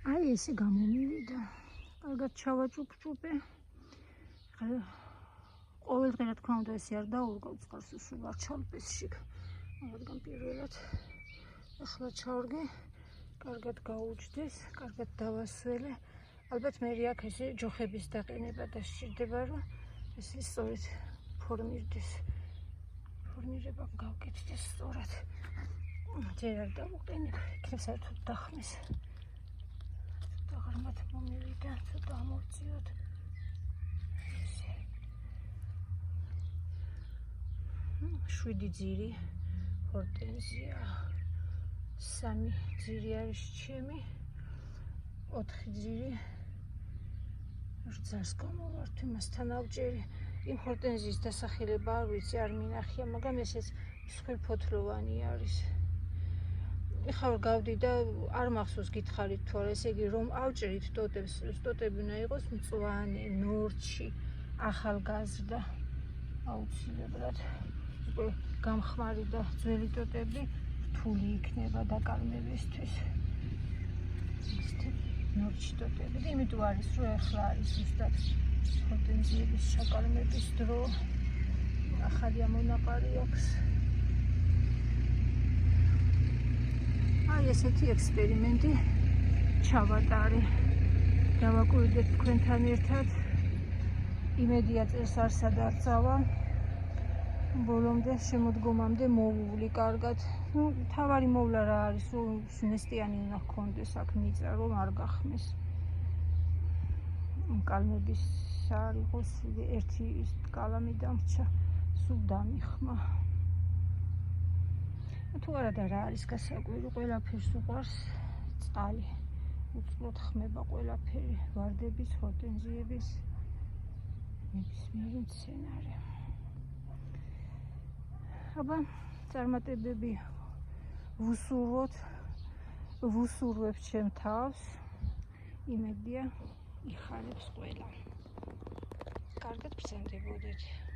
აი ესე გამომივიდა. კარგად ჩავაჭუპჭუპე. ყოველდღე რა თქმა უნდა ესე არ დაურგავ წყალს უშუალო არ ჩავლის შიგ. რადგან პირველად ახლა ჩავრგე, კარგად გაუჯდეს, კარგად დავასველე. ალბათ მე აქ ესე ჯოხების დაყენება დასჭირდება, რომ ესე სწორედ ფორმირდეს. ფორმირება გავკეთდეს სწორად. ჯერ არ დავუყენებ, იქნებ საერთოდ დახმეს. ცოტა ღრმად მომივიდა, ცოტა ამოვწიოთ. შვიდი ძირი ჰორტენზია. 3 ძირი არის ჩემი, 4 ძირი რძას გამოვართ იმასთან ავჭერი. იმ ჰორტენზიის დასახელება არ ვიცი, არ მინახია, მაგრამ ესეც მსხვერპლფოთლოვანი არის. ეხლა რომ გავდი და არ მახსოვს გითხარით თუ არა, ესე იგი რომ ავჭერით ტოტებს, ტოტები უნდა იყოს მწვანე, ნორჩი, ახალგაზრდა. აუცილებლად გამხმარი და ძველი ტოტები რთული იქნება დაკარმებისთვის. ნორჩი ტოტები. იმიტომ არის რომ ახლა არის ზუსტად ჰორტენზიების შაკარმების დრო. ახალი ამონაყარი აქვს. აი ესეთი ექსპერიმენტი ჩავატარე. დავაკვირდეთ თქვენთან ერთად. იმედია წელს არსად არ წავა. ბოლომდე შემოდგომამდე მოვული კარგად. თავარი მოვლა რა არის, რომ ნესტიანი უნდა ჰქონდეს აქ მიწა, რომ არ გახმეს. კალმების არ იყოს, ერთი კალამი დამრჩა, სულ დამიხმა. თუ არა და რა არის გასაკვირი, ყველაფერს უყვარს წყალი. უწყლოდ ხმება ყველაფერი, ვარდების, ჰორტენზიების, ნებისმიერი მცენარე. აბა, წარმატებები ვუსურვებ ჩემ თავს. იმედია იხარებს ყველა. კარგად ბრძანდებოდეთ.